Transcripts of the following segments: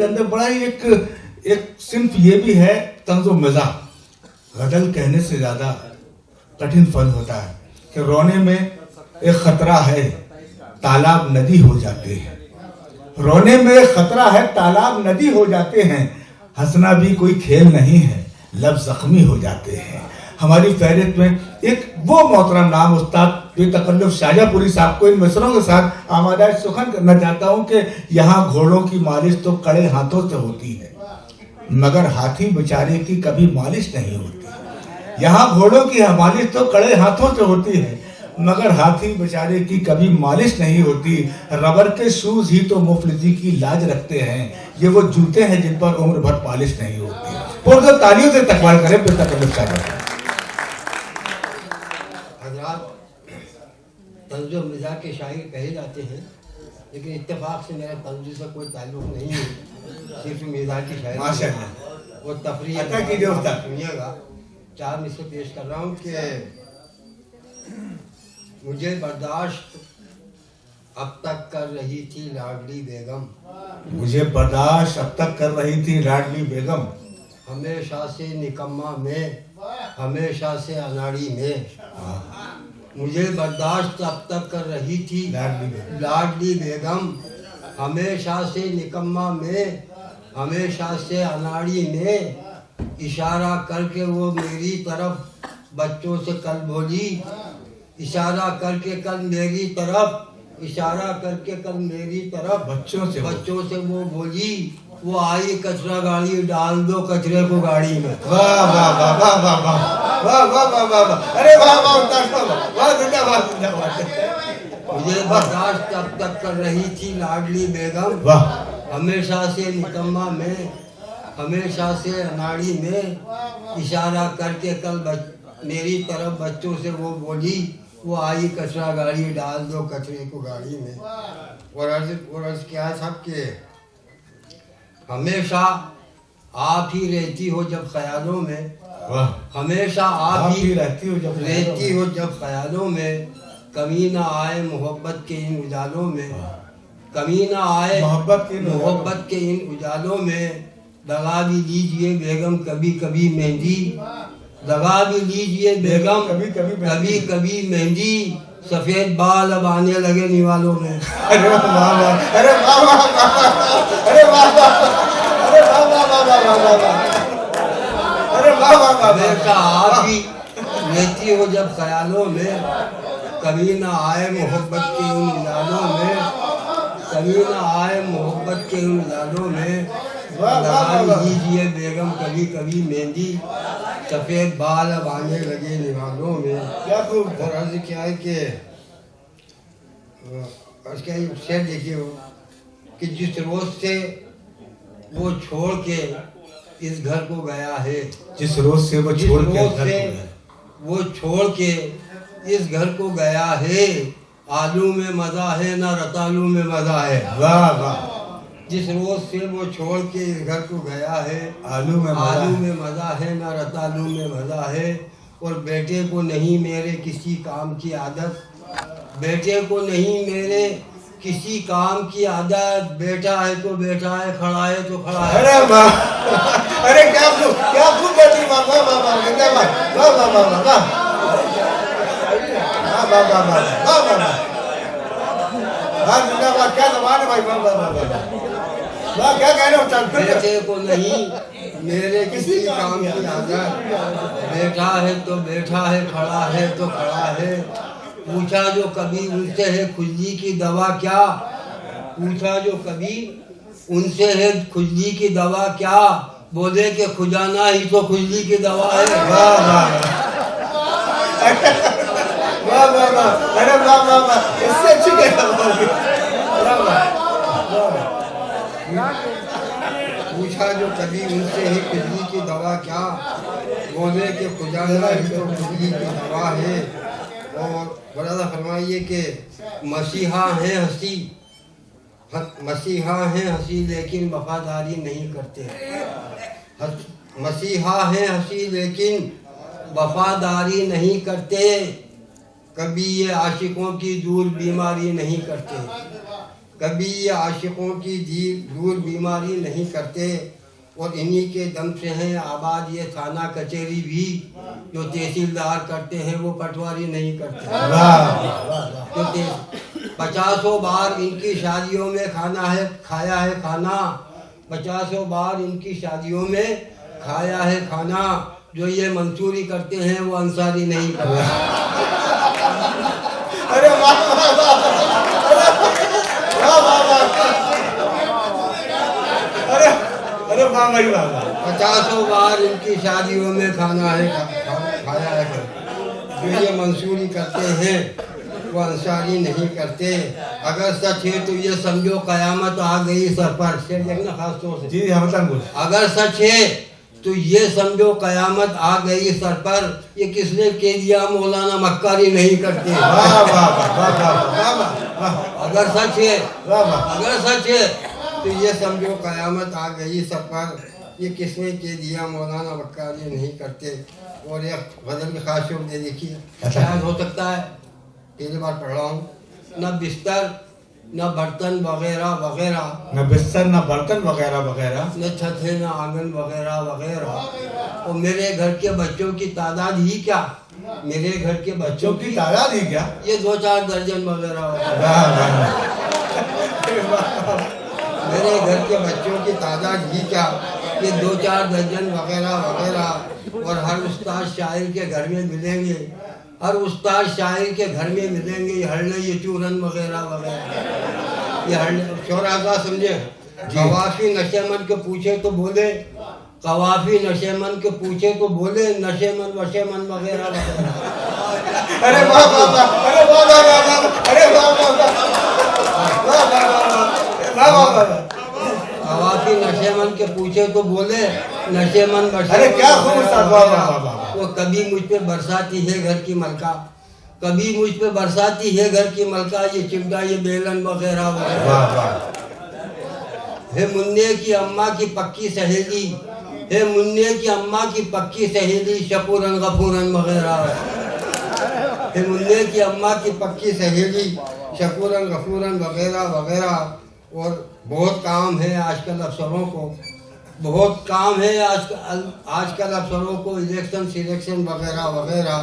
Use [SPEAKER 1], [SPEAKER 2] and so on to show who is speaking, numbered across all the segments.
[SPEAKER 1] के अंदर बड़ा ही एक सिंफ ये भी है, तंज़ो मिज़ाह। गज़ल कहने से ज़्यादा कठिन फल होता है कि रोने में एक खतरा है, तालाब नदी हो जाते हैं। रोने में एक खतरा है, तालाब नदी हो जाते हैं। हंसना भी कोई खेल नहीं है, लब जख्मी हो जाते हैं। हमारी फहरिस्त में एक वो मोहतरम नाम उस्ताद बेतकल्लुफ़ शाहजहाँपुरी साहब को इन मिसरों के साथ आमादा सुखन करना चाहता हूँ कि यहाँ घोड़ों की मालिश तो कड़े हाथों से होती है, मगर हाथी बेचारे की कभी मालिश नहीं होती। यहाँ घोड़ों की मालिश तो कड़े हाथों से होती है, मगर हाथी बेचारे की कभी मालिश नहीं होती। रबर के शूज ही तो मुफलिसी की लाज रखते हैं, ये वो जूते हैं जिन पर उम्र भर पॉलिश नहीं होती। और जो तालियों से तकवाल करें बेतकल्लुफ़ शाहजहाँपुरी।
[SPEAKER 2] तंज़ो मिज़ाह के शायर कहे जाते हैं, लेकिन इत्तेफाक से मेरा तंज़ो से कोई ताल्लुक नहीं है, सिर्फ मिज़ाह की शायरी
[SPEAKER 1] माशाअल्लाह
[SPEAKER 2] वो तफरीह सुनिएगा। 4 मिसरे पेश कर रहा हूँ कि मुझे बर्दाश्त अब तक कर रही थी लाडली बेगम,
[SPEAKER 1] मुझे बर्दाश्त अब तक कर रही थी लाडली बेगम।
[SPEAKER 2] हमेशा से निकम्मा में, हमेशा से अनाड़ी में। मुझे बर्दाश्त अब तक कर रही थी लाडली बेगम, हमेशा से निकम्मा में, हमेशा से अनाड़ी में। इशारा करके वो मेरी तरफ बच्चों से कल बोली, इशारा करके कल मेरी तरफ, इशारा करके कल मेरी तरफ बच्चों से वो बोली, वो आई कचरा गाड़ी डाल दो कचरे को गाड़ी में।
[SPEAKER 1] वाह वाह वाह वाह वाह वाह वाह वाह वाह वाह वाह, अरे वाह वाह वाह, जिंदाबाद जिंदाबाद।
[SPEAKER 2] मुझे बर्दाश्त अब तक कर रही थी लाडली बेगम,
[SPEAKER 1] वाह।
[SPEAKER 2] हमेशा से निकम्मा में, हमेशा से अनाड़ी में। इशारा करके कल मेरी तरफ बच्चों से वो बोली, वो आई कचरा गाड़ी डाल दो कचरे को गाड़ी में। और अर्ज क्या है साहब के हमेशा आप ही रहती हो जब ख्यालों में, हमेशा आप ही रहती हो जब ख्यालों में। कमी ना आए मोहब्बत के इन उजालों में, कमी ना आए मोहब्बत के इन उजालों में। लगा भी लीजिए बेगम कभी कभी मेहंदी, लगा भी लीजिए बेगम कभी कभी मेहंदी। सफेद बाल अब आने लगे निवालों में।
[SPEAKER 1] अरे वाह वाह, अरे वाह वाह, अरे वाह वाह, अरे वाह वाह वाह वाह वाह, अरे वाह वाह वाह।
[SPEAKER 2] हमेशा आप ही रहती हो जब ख्यालों में, कभी ना आए मोहब्बत के उन उजालों में, कभी ना आए मोहब्बत के उन उजालों में। लगा लीजिए बेगम कभी कभी मेहंदी, सफेद बाल अब आने लगे निवालों में।
[SPEAKER 1] क्या खूब।
[SPEAKER 2] और अर्ज क्या है कि उसका शेर देखिए कि जिस रोज से वो छोड़ के इस घर को गया है,
[SPEAKER 1] जिस रोज से वो
[SPEAKER 2] छोड़ के इस घर को गया है। आलू में मजा है ना रतालू में मजा है।
[SPEAKER 1] वाह वाह।
[SPEAKER 2] जिस रोज से वो छोड़ के इस घर को गया है,
[SPEAKER 1] आलू में
[SPEAKER 2] मजा है ना रतालू में मजा है। और बेटे को नहीं मेरे किसी काम की आदत, बेटे को नहीं मेरे किसी काम की आदत। बेटा है तो बेटा है, खड़ा है तो खड़ा है।
[SPEAKER 1] अरे वाह, अरे क्या खूब बेटी, वाह वाह वाह वाह, जिंदाबाद, वाह वाह वाह वाह वाह वाह वाह वाह वाह वाह, जिंदाबाद। क्या जबान है भाई, वाह वाह वाह वाह, क्या कह रहे हो।
[SPEAKER 2] बेटे को नहीं मेरे किसी काम की आदत, बेटा है तो बेटा है, खड़ा है तो खड़ा है। पूछा जो कभी उनसे है खुजली की दवा क्या, पूछा जो कभी उनसे है खुजली की दवा क्या। बोले कि खुजाना ही तो खुजली की दवा है।
[SPEAKER 1] वाह वाह वाह वाह वाह, अरे वाह वाह वाह, इससे अच्छी
[SPEAKER 2] पूछा जो कभी उनसे ही खुजली की दवा क्या। बोले कि खुजाना ही तो खुजली की दवा है। और बड़ा फरमाइए कि मसीहा है हंसी, मसीहा है हंसी लेकिन वफादारी नहीं करते। मसीहा है हंसी लेकिन वफादारी नहीं करते। कभी ये आशिकों की दूर बीमारी नहीं करते। कभी ये आशिकों की दूर बीमारी नहीं करते, और इन्हीं के दम से हैं आबाद ये थाना कचहरी भी। जो तहसीलदार करते हैं वो पटवारी नहीं करते। जो 50 बार इनकी शादियों में खाया है खाना, 50 बार इनकी शादियों में खाया है खाना। जो ये मंसूरी करते हैं वो अंसारी नहीं करते।
[SPEAKER 1] अरे वाह वाह वाह, अरे वाह भाई वाह।
[SPEAKER 2] 50 बार इनकी शादियों में खाया है। जो ये मंसूरी करते हैं वो अंसारी नहीं करते। अगर सच है तो ये समझो कयामत आ गई सर पर। शेर देखना खास तौर से
[SPEAKER 1] जी हम
[SPEAKER 2] अगर सच है तो ये समझो कयामत आ गई सर पर। ये किसने कह दिया मौलाना मक्कारी नहीं करते। अगर सच है तो ये समझो कयामत आ गई सर पर। ये किसने कह दिया मौलाना मक्कारी नहीं करते। और एक गजल की खास शौक दे देखिए, शायद हो सकता है पहली बार पढ़ रहा हूँ। न बिस्तर न बर्तन वगैरह वगैरह,
[SPEAKER 1] न बिस्तर न बर्तन वगैरह वगैरह,
[SPEAKER 2] न छत है न आंगन वगैरह वगैरह। और मेरे घर के बच्चों की तादाद ही क्या, मेरे घर के बच्चों की
[SPEAKER 1] तादाद ही क्या,
[SPEAKER 2] ये 2-4 दर्जन वगैरह वगैरह। मेरे घर के बच्चों की तादाद ही क्या, ये 2-4 दर्जन वगैरह वगैरह। और हर उस्ताद शायर के घर में मिलेंगे, हर उस्ताद शायर के घर में मिलेंगे ये हरने ये चूरन वगैरह वगैरह। ये हरने शोरागा समझे। कवाफी नशेमन के पूछे तो बोले, कवाफी नशेमन के पूछे तो बोले नशेमन वशेमन वगैरह वगैरह।
[SPEAKER 1] अरे वाह वाह वाह, अरे वाह वाह वाह, अरे वाह वाह वाह वाह वाह।
[SPEAKER 2] कवाफी नशेमन के पूछे तो बोले नशेमन वशेमन।
[SPEAKER 1] अरे क्या खूब।
[SPEAKER 2] वो कभी मुझ पे बरसाती है घर की मलका, कभी मुझ पे बरसाती है घर की मलका। ये चिमटा ये बेलन वगैरह वगैरह। है मुन्ने की अम्मा की पक्की सहेली, है मुन्ने की अम्मा की पक्की सहेली शकूरन गफूरन वगैरह। है मुन्ने की अम्मा की पक्की सहेली शकूरन गफूरन वगैरह वगैरह। और बहुत काम है आजकल अफसरों को, बहुत काम है आजकल अफसरों को, इलेक्शन सिलेक्शन वगैरह वगैरह।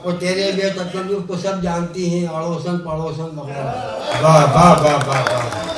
[SPEAKER 2] और तेरे बेतकल्लुफ़ को सब जानती हैं, अड़ोसन पड़ोसन वगैरह।
[SPEAKER 1] वाह वाह वाह वाह।